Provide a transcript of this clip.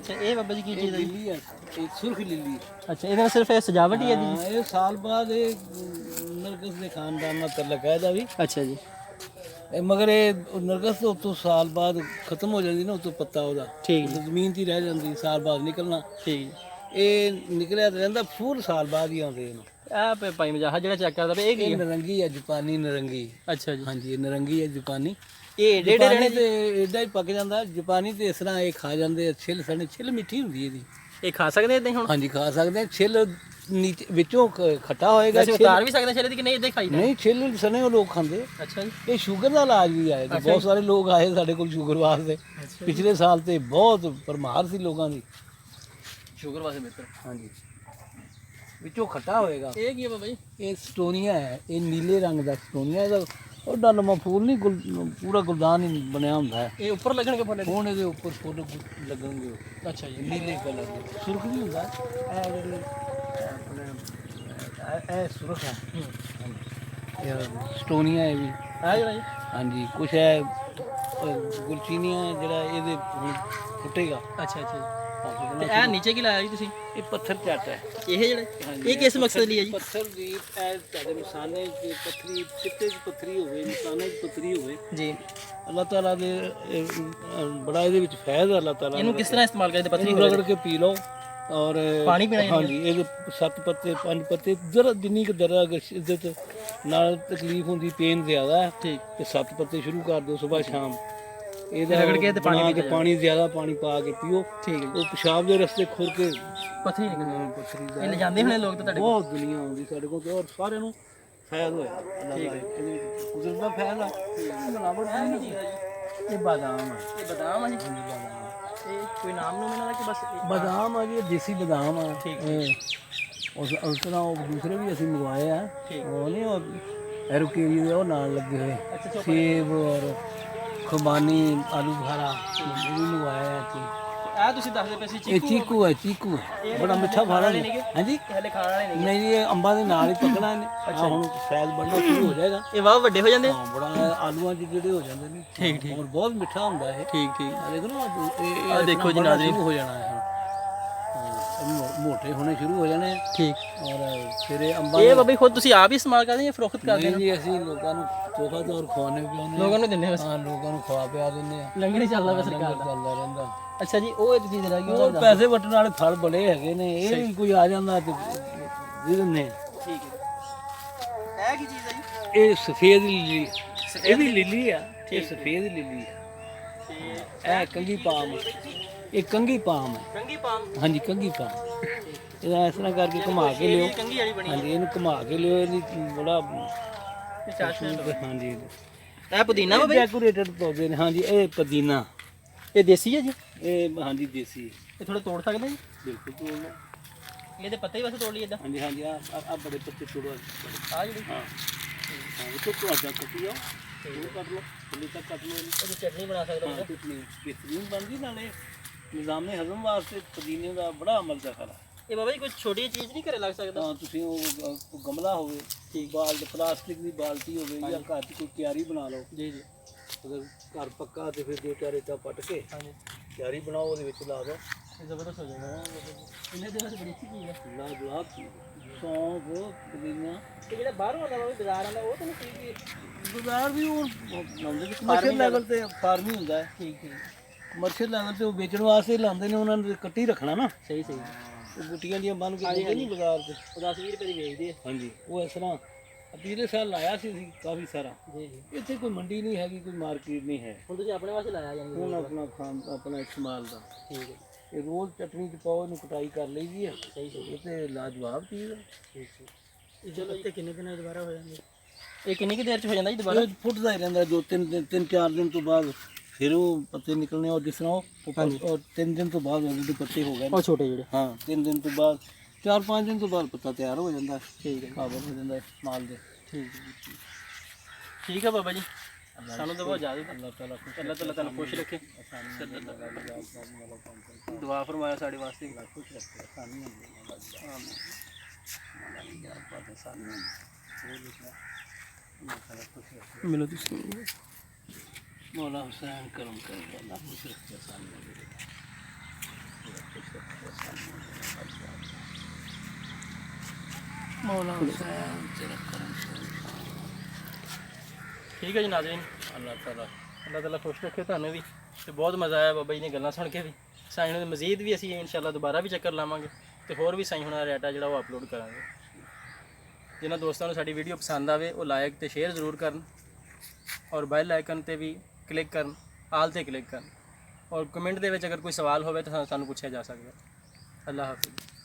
ਅੱਛਾ ਇਹ ਬਾਬਾ ਜੀ ਕੀ ਚੀਜ਼ ਹੈ ਜੀ? लिली है, एक सुर्ख लिली। ਅੱਛਾ ਇਹਦੇ ਨਾਲ ਸਿਰਫ ਇਹ ਸਜਾਵਟ ਹੀ ਹੈ हाँ, ਜੀ? ये साल बाद ये नरगिस के खानदान का तल्लक है ਇਹਦਾ ਵੀ। ਅੱਛਾ ਜੀ ਮਗਰ ਇਹ ਨਰਗਸ ਤੋਂ ਉਤੋਂ ਸਾਲ ਬਾਅਦ ਖਤਮ ਹੋ ਜਾਂਦੀ ਨਾ ਉਤੋਂ ਪੱਤਾ ਉਹਦਾ, ਠੀਕ ਜੀ ਜ਼ਮੀਨ 'ਤੇ ਹੀ ਰਹਿ ਜਾਂਦੀ, ਸਾਲ ਬਾਅਦ ਨਿਕਲਣਾ। ਠੀਕ ਜੀ। ਇਹ ਨਿਕਲਿਆ ਤਾਂ ਰਹਿੰਦਾ, ਫੁੱਲ ਸਾਲ ਬਾਅਦ ਹੀ ਆਉਂਦੇ ਇਹਨੂੰ। ਆ ਭਾਈ ਮਜਾਹਾ ਜਿਹੜਾ ਚੈੱਕ ਕਰਦਾ ਪਿਆ ਇਹ ਕੀ ਇਹ ਹੈ? ਨਰੰਗੀ ਹੈ, ਜਾਪਾਨੀ ਨਰੰਗੀ। ਅੱਛਾ ਜੀ ਹਾਂਜੀ, ਇਹ ਨਰੰਗੀ ਹੈ ਜਾਪਾਨੀ। ਇਹ ਡੇਢੇ ਰਹਿਣੇ ਤੇ ਏਦਾਂ ਹੀ ਪੱਕ ਜਾਂਦਾ ਜਾਪਾਨੀ, ਤੇ ਇਸ ਤਰ੍ਹਾਂ ਇਹ ਖਾ ਜਾਂਦੇ ਆ। ਛਿੱਲ ਸਣੇ, ਛਿੱਲ ਮਿੱਠੀ ਹੁੰਦੀ ਇਹਦੀ। ਇਹ ਖਾ ਸਕਦੇ ਇਦਾਂ ਹੁਣ? ਹਾਂਜੀ, ਖਾ ਸਕਦੇ ਆ। ਛਿੱਲ ਨੀਚੇ ਵਿੱਚੋਂ ਖੱਟਾ ਹੋਏਗਾ। ਵੈਸੇ ਉਤਾਰ ਵੀ ਸਕਦੇ ਛੇਲੇ ਦੀ ਕਿ ਨਹੀਂ ਇਦਾਂ ਹੀ ਖਾਈਦਾ? ਨਹੀਂ, ਛਿੱਲ ਸਣੇ ਉਹ ਲੋਕ ਖਾਂਦੇ। ਅੱਛਾ ਜੀ ਇਹ ਸ਼ੂਗਰ ਦਾ ਇਲਾਜ ਵੀ ਆਏ, ਬਹੁਤ ਸਾਰੇ ਲੋਕ ਆਏ ਸਾਡੇ ਕੋਲ ਸ਼ੂਗਰ ਵਾਸਤੇ। ਪਿਛਲੇ ਸਾਲ ਤੇ ਬਹੁਤ ਭਰਮਾਰ ਸੀ ਲੋਕਾਂ ਦੀ ਸ਼ੂਗਰ ਵਾਸਤੇ ਬਿਹਤਰ। ਹਾਂਜੀ, ਵਿੱਚੋਂ ਖੱਟਾ ਹੋਏਗਾ। ਇਹ ਕੀ ਹੈ ਬਾਬਾ ਜੀ? ਇਹ ਸਟੋਨੀਆ ਹੈ, ਇਹ ਨੀਲੇ ਰੰਗ ਦਾ ਸਟੋਨੀਆ। ਇਹਦਾ ਉਹਦਾ ਲੰਮਾ ਫੁੱਲ ਨਹੀਂ, ਪੂਰਾ ਗੁਲਦਾਨ ਹੀ ਬਣਿਆ ਹੁੰਦਾ ਹੈ। ਇਹ ਉੱਪਰ ਲੱਗਣਗੇ ਫੁੱਲ? ਹੁਣ ਇਹਦੇ ਉੱਪਰ ਫੁੱਲ ਲੱਗਣਗੇ, ਅੱਛਾ ਜੀ ਨੀਲੇ ਕਲਰ ਦੇ। ਸੁਰਖ ਨਹੀਂ ਹੁੰਦਾ ਇਹ ਜਿਹੜੀ ਆਪਣੇ ਇਹ ਸੁਰਖ ਹੈ। ਇਹ ਸਟੋਨੀਆ ਹੈ ਵੀ। ਆ ਜਿਹੜਾ ਜੀ? ਹਾਂਜੀ, ਕੁਛ ਹੈ ਗੁਲਚੀਨੀਆ ਜਿਹੜਾ ਇਹਦੇ ਹੁਣ ਫੁੱਟੇਗਾ। ਅੱਛਾ ਅੱਛਾ ਜੀ। ਤੇ ਇਹ ਨੀਚੇ ਕੀ ਲਾਇਆ ਜੀ ਤੁਸੀਂ? ਇਹ ਪੱਥਰ ਚੱਟ ਹੈ। ਇਹ ਜਿਹੜੇ ਇਹ ਕਿਸ ਮਕਸਦ ਲਈ ਹੈ ਜੀ? ਪੱਥਰ ਦੀ ਇਹ ਤੁਹਾਡੇ ਨਿਸ਼ਾਨੇ ਦੀ ਪੱਥਰੀ, ਚਿੱਟੇ ਦੀ ਪੱਥਰੀ ਹੋਵੇ, ਨਿਸ਼ਾਨੇ ਦੀ ਪੱਥਰੀ ਹੋਵੇ ਜੀ। ਅੱਲਾਹ ਤਾਲਾ ਦੇ ਬੜਾ ਇਹਦੇ ਵਿੱਚ ਫੈਜ਼ ਹੈ। ਅੱਲਾਹ ਤਾਲਾ ਇਹਨੂੰ ਕਿਸ ਤਰ੍ਹਾਂ ਇਸਤੇਮਾਲ ਕਰਦੇ? ਪੱਥਰੀ ਇਹਨੂੰ ਰਗੜ ਕੇ ਪੀ ਲਓ ਔਰ ਪਾਣੀ ਪੀਣਾ? ਹਾਂਜੀ, ਇਹਦੇ 7 ਪੱਤੇ 5 ਪੱਤੇ ਜ਼ਰਾ ਜਿੰਨੀ ਕੁ ਦਰਾ ਸ਼ਿੱਦਤ ਨਾਲ ਤਕਲੀਫ ਹੁੰਦੀ, ਪੇਨ ਜ਼ਿਆਦਾ ਹੈ, ਠੀਕ। ਤੇ 7 ਪੱਤੇ ਸ਼ੁਰੂ ਕਰ ਦਿਓ ਸਵੇਰ ਸ਼ਾਮ। ਇਹਦਾ ਰਗੜ ਕੇ ਤੇ ਪਾਣੀ ਕੇ ਪਾਣੀ ਜ਼ਿਆਦਾ ਪਾਣੀ ਪਾ ਕੇ ਪੀਓ। ਠੀਕ ਹੈ। ਉਹ ਪਿਸ਼ਾਬ ਦੇ ਰਸਤੇ ਖੁਰ ਕੇ ਪੱਥਰੀ ਨਿਕਲਦੀ? ਪੱਥਰੀ ਦਾ ਇਹ ਲੈ ਜਾਂਦੇ ਹੋਣੇ ਲੋਕ ਤਾਂ ਤੁਹਾਡੇ ਕੋਲ? ਬਹੁਤ ਦੁਨੀਆ ਆਉਂਦੀ ਸਾਡੇ ਕੋਲ, ਤੇ ਔਰ ਸਾਰਿਆਂ ਨੂੰ ਫਾਇਦਾ ਹੋਇਆ। ਅੱਲਾਹ ਦਾ ਇਹਦੇ ਵਿੱਚ ਕੁਦਰਤ ਦਾ ਫਾਇਦਾ। ਮਿਲਾਵਟ ਨਹੀਂ ਹੈ ਜੀ। ਇਹ ਬਾਦਾਮ ਹੈ। ਇਹ ਬਦਾਮ ਆ ਜੀ? ਬਾਦਾਮ ਇਹ ਕੋਈ ਨਾਮ ਨੂੰ ਇਹਨਾਂ ਦਾ ਕਿ ਬਸ ਬਾਦਾਮ ਆ ਜੀ, ਇਹ ਦੇਸੀ ਬਾਦਾਮ ਆ। ਠੀਕ। ਉਸ ਤਰ੍ਹਾਂ ਉਹ ਦੂਸਰੇ ਵੀ ਅਸੀਂ ਮੰਗਵਾਏ ਆ। ਠੀਕ। ਉਹ ਨਹੀਂ, ਉਹ ਐਰੋਕੇਰੀ ਦੇ ਉਹ ਨਾਲ ਲੱਗੇ ਹੋਏ। ਅੱਛਾ ਸੇਬ ਔਰ ਖੁਬਾਨੀ, ਆਲੂ ਬੁਖਾਰਾ ਉਹ ਵੀ ਮੰਗਵਾਇਆ ਆ। ਆ ਤੁਸੀਂ ਦੱਸਦੇ ਪਏ ਸੀ ਇਹ ਚੀਕੂ ਹੈ, ਚੀਕੂ ਹੈ, ਬੜਾ ਮਿੱਠਾ ਫਲ ਹੈ। ਹਾਂਜੀ, ਇਹ ਹਲੇ ਖਾਣ ਵਾਲੇ ਨਹੀਂ? ਨਹੀਂ ਜੀ, ਇਹ ਅੰਬਾਂ ਦੇ ਨਾਲ ਹੀ ਪੱਕਣਾ ਇਹਨੇ। ਅੱਛਾ, ਹੁਣ ਸਾਇਦ ਬਣਨਾ ਸ਼ੁਰੂ ਹੋ ਜਾਏਗਾ। ਇਹ ਵਾਹ ਵੱਡੇ ਹੋ ਜਾਂਦੇ? ਹਾਂ, ਬੜਾ ਆਲੂਆਂ 'ਚ ਜਿਹੜੇ ਹੋ ਜਾਂਦੇ ਨੇ। ਠੀਕ ਠੀਕ। ਔਰ ਬਹੁਤ ਮਿੱਠਾ ਹੁੰਦਾ ਇਹ। ਠੀਕ ਠੀਕ। ਆ ਦੇਖੋ ਨਾ, ਆਹ ਦੇਖੋ ਜੀ ਨਾਜ਼ਰੀਨ, ਹੋ ਜਾਣਾ ਹੈ। ਮੋਟੇ ਹੋਣੇ ਸ਼ੁਰੂ ਹੋ ਜਾਣੇ। ਠੀਕ। ਔਰ ਫਿਰ ਇਹ ਅੰਬਾਂ ਇਹ ਬਾਬਾ ਖੁਦ ਤੁਸੀਂ ਆਪ ਹੀ ਇਸਤੇਮਾਲ ਕਰਦੇ ਜਾਂ ਫਰੋਖਤ ਕਰਦੇ? ਨਹੀਂ ਜੀ, ਅਸੀਂ ਲੋਕਾਂ ਨੂੰ ਤੋਹਫਾ ਤੌਰ ਖਵਾਉਣੇ ਪਿਆਉਂਦੇ। ਲੋਕਾਂ ਨੂੰ ਦਿੰਦੇ ਬਸ? ਹਾਂ, ਲੋਕਾਂ ਨੂੰ ਖਵਾ ਪਿਆ ਦਿੰਦੇ ਆ। ਲੰਗਰ ਹੀ ਚੱਲਦਾ ਵਾ ਸਰਕਾਰ ਦਾ? ਚੱਲਦਾ ਰਹਿੰਦਾ। ਅੱਛਾ ਜੀ, ਉਹ ਇੱਕ ਚੀਜ਼ ਰਹਿ ਗਈ ਉਹ ਪੈਸੇ ਵਟਣ ਵਾਲੇ ਫਲ ਬੜੇ ਹੈਗੇ ਨੇ। ਇਹ ਵੀ ਕੋਈ ਆ ਜਾਂਦਾ ਤੇ ਦੇ ਦਿੰਦੇ। ਠੀਕ ਹੈ। ਇਹ ਕੀ ਚੀਜ਼ ਹੈ ਜੀ? ਇਹ ਸਫੇਦ ਲਿਲੀ, ਇਹ ਵੀ ਲਿਲੀ ਆ। ਇਹ ਸਫੇਦ ਲਿਲੀ ਆ। ਇਹ ਕੰਗੀ ਪਾਮ, ਇਹ ਕੰਗੀ ਪਾਮ ਹੈ। ਕੰਗੀ ਪਾਮ? ਹਾਂਜੀ, ਕੰਗੀ ਪਾਮ। ਇਹਦਾ ਇਸ ਤਰ੍ਹਾਂ ਕਰਕੇ ਘੁਮਾ ਕੇ ਲਿਓ। ਕੰਗੀ ਵਾਲੀ ਬਣੀ? ਹਾਂਜੀ, ਇਹਨੂੰ ਘੁਮਾ ਕੇ ਲਿਓ। ਇਹਦੀ ਬੜਾ ਇਹ ਚਾਸ਼ਨੀ? ਹਾਂਜੀ, ਇਹ ਪੁਦੀਨਾ ਬਾਬਾ? ਡੈਕੋਰੇਟਡ ਪੌਦੇ ਨੇ। ਹਾਂਜੀ, ਇਹ ਪੁਦੀਨਾ। ਇਹ ਦੇਸੀ ਹੈ ਜੀ? ਇਹ ਹਾਂਜੀ ਦੇਸੀ। ਇਹ ਥੋੜਾ ਤੋੜ ਸਕਦੇ ਜੀ? ਬਿਲਕੁਲ ਤੋੜਨਾ। ਇਹਦੇ ਪੱਤੇ ਹੀ ਵੈਸੇ ਤੋੜ ਲਈ ਇਦਾਂ? ਹਾਂਜੀ ਹਾਂਜੀ, ਆ ਬੜੇ ਪੱਤੇ ਤੋੜੋ। ਆ ਜਿਹੜੀ? ਹਾਂ ਹਾਂ, ਇਹ ਤੋਂ ਤੁਹਾਡਾ ਕੱਟੀ ਆ, ਉਹ ਕੱਟ ਲਓ, ਥੱਲੇ ਤੱਕ ਕੱਟ ਲਓ। ਉਹਦੀ ਚਟਨੀ ਬਣਾ ਸਕਦੇ ਹਾਂ, ਚਟਨੀ ਬਿਹਤਰੀਨ ਬਣਦੀ। ਨਾਲੇ ਨਿਜ਼ਾਮੇ ਹਜ਼ਮ ਵਾਸਤੇ ਪੁਦੀਨੇ ਦਾ ਬੜਾ ਅਮਲ ਦਖਲ ਹੈ। ਇਹ ਬਾਬਾ ਜੀ ਕੋਈ ਛੋਟੀ ਚੀਜ਼ ਨਹੀਂ ਘਰੇ ਲੱਗ ਸਕਦਾ? ਤਾਂ ਤੁਸੀਂ ਉਹ ਗਮਲਾ ਹੋਵੇ, ਪਲਾਸਟਿਕ ਦੀ ਬਾਲਟੀ ਹੋਵੇ, ਜਾਂ ਘਰ 'ਚ ਕੋਈ ਕਿਆਰੀ ਬਣਾ ਲਓ। ਜੀ ਜੀ। ਅਗਰ ਘਰ ਪੱਕਾ ਤੇ ਫਿਰ 2-4 ਇੱਟਾਂ ਪੱਟ ਕੇ ਹਾਂਜੀ, ਕਿਆਰੀ ਬਣਾਓ, ਉਹਦੇ ਵਿੱਚ ਲਾ ਦਿਓ। ਇਹ ਜ਼ਬਰਦਸਤ ਹੋ ਜਾਏਗਾ। ਇਹਨੇ ਦਿਨਾਂ 'ਚ ਬੜੀ ਅੱਛੀ ਚੀਜ਼ ਹੈ। ਲਾਜਵਾਬ ਚੀਜ਼। ਸੌਂਫ, ਪੁਦੀਨਾ। ਤੇ ਜਿਹੜਾ ਬਾਹਰੋਂ ਆਉਂਦਾ ਬਾਬਾ ਬਾਜ਼ਾਰ ਆਉਂਦਾ ਉਹ ਤਾਂ ਨਹੀਂ ਠੀਕ? ਬਾਜ਼ਾਰ ਵੀ ਉਹ ਲਾਉਂਦੇ ਨੇ ਕਮਰਸ਼ੀਅਲ ਲੈਵਲ ਤੇ, ਫਾਰਮਿੰਗ ਹੁੰਦਾ ਹੈ। ਠੀਕ ਠੀਕ। ਕਮਰਸ਼ੀਅਲ ਲੈਵਲ ਤੇ ਉਹ ਵੇਚਣ ਵਾਸਤੇ ਲਾਉਂਦੇ ਨੇ। ਉਹਨਾਂ ਨੇ ਕੱਟੀ ਰੱਖਣਾ ਨਾ, ਸਹੀ ਸਹੀ। ਉਹ ਗੁੱਟੀਆਂ ਦੀਆਂ ਬੰਨ ਕੇ ਦਿੰਦੇ ਨਹੀਂ ਬਾਜ਼ਾਰ 'ਚ। 10-20 ਰੁਪਏ ਦੀ ਵੇਚਦੇ ਆ। ਹਾਂਜੀ, ਉਹ ਇਸ ਤਰ੍ਹਾਂ ਪਿਛਲੇ ਸਾਲ ਲਾਇਆ ਸੀ ਅਸੀਂ ਕਾਫੀ ਸਾਰਾ। ਜੀ ਜੀ। ਇੱਥੇ ਕੋਈ ਮੰਡੀ ਨਹੀਂ ਹੈਗੀ, ਕੋਈ ਮਾਰਕੀਟ ਨਹੀਂ ਹੈ। ਹੁਣ ਤੁਸੀਂ ਆਪਣੇ ਵਾਸਤੇ ਲਾਇਆ ਜਾਂਦੇ? ਹੁਣ ਆਪਣਾ ਆਪਣਾ ਇਸਤੇਮਾਲ ਦਾ। ਠੀਕ ਹੈ। ਇਹ ਰੋਜ਼ ਚਟਨੀ 'ਚ ਪਾਓ, ਇਹਨੂੰ ਕਟਾਈ ਕਰ ਲਈਦੀ ਹੈ। ਸਹੀ ਸਹੀ। ਇਹ ਤੇ ਲਾਜਵਾਬ ਚੀਜ਼ ਹੈ। ਠੀਕ ਠੀਕ। ਚਲੋ ਇਹ ਕਿੰਨੇ ਦਿਨਾਂ ਦੁਬਾਰਾ ਹੋ ਜਾਂਦੇ? ਇਹ ਕਿੰਨੀ ਕੁ ਦੇਰ 'ਚ ਹੋ ਜਾਂਦਾ ਜੀ ਦੁਬਾਰਾ? ਇਹ ਫੁੱਟਦਾ ਹੀ ਰਹਿੰਦਾ, ਜੋ 3-4 ਦਿਨ ਤੋਂ ਬਾਅਦ ਫਿਰ ਉਹ ਪੱਤੇ ਨਿਕਲਣੇ। ਔਰ ਜਿਸ ਤਰ੍ਹਾਂ ਉਹ 3 ਦਿਨ ਤੋਂ ਬਾਅਦ ਉਹਦੇ ਪੱਤੇ ਹੋ ਗਏ। ਉਹ ਛੋਟੇ ਜਿਹੜੇ? ਹਾਂ, 3 ਦਿਨ ਤੋਂ ਬਾਅਦ, 4-5 ਦਿਨ ਤੋਂ ਬਾਅਦ ਪੱਤਾ ਤਿਆਰ ਹੋ ਜਾਂਦਾ। ਠੀਕ ਹੈ। ਕਾਬਲ ਹੋ ਜਾਂਦਾ ਮਾਲ ਦੇ। ਠੀਕ ਹੈ। ਠੀਕ ਹੈ ਬਾਬਾ ਜੀ, ਸਾਨੂੰ ਤਾਂ ਬਹੁਤ ਜ਼ਿਆਦਾ। ਅੱਲਾਹ ਤਾਲਾ ਅੱਲਾਹ ਤਾਲਾ ਤੁਹਾਨੂੰ ਖੁਸ਼ ਰੱਖੇ, ਦੁਆ ਫਰਮਾਇਆ ਸਾਡੇ ਵਾਸਤੇ। ਖੁਸ਼ ਰੱਖੇ ਸਾਨੂੰ। ਮਿਲੋ ਤੁਸੀਂ। मौला हुसैन करम कर, अल्लाह खुश रखे सामने। मौला हुसैन तेरा करम ठीक है जी नाज़रीन, अल्लाह ताला खुश रखे ਤੁਹਾਨੂੰ ਵੀ ਤੇ ਬਹੁਤ ਮਜ਼ਾ ਆਇਆ ਬਾਬਾ ਜੀ ਦੀਆਂ ਗੱਲਾਂ ਸੁਣ ਕੇ ਵੀ। ਸਾਈਂ ਹੁਣਾਂ ਦੇ ਮਜ਼ੀਦ ਵੀ ਅਸੀਂ ਇਨਸ਼ਾਅੱਲਾ ਦੁਬਾਰਾ ਵੀ ਚੱਕਰ ਲਾਵਾਂਗੇ ਤੇ ਹੋਰ ਵੀ ਸਾਈਂ ਹੁਣਾਂ ਦਾ ਰੈਟਾ ਜਿਹੜਾ ਉਹ ਅਪਲੋਡ ਕਰਾਂਗੇ। ਜਿਨ੍ਹਾਂ ਦੋਸਤਾਂ ਨੂੰ ਸਾਡੀ ਵੀਡੀਓ ਪਸੰਦ ਆਵੇ ਉਹ ਲਾਇਕ ਤੇ ਸ਼ੇਅਰ ਜ਼ਰੂਰ ਕਰਨ ਔਰ ਬੈਲ ਆਈਕਨ ਤੇ ਵੀ ਕਲਿੱਕ ਕਰਨ, ਆਲ ਤੇ ਕਲਿੱਕ ਕਰਨ ਔਰ ਕਮੈਂਟ ਦੇ ਵਿੱਚ ਅਗਰ ਕੋਈ ਸਵਾਲ ਹੋਵੇ ਤਾਂ ਸਾਨੂੰ ਪੁੱਛਿਆ ਜਾ ਸਕਦਾ। ਅੱਲਾਹ ਹਾਫਿਜ਼।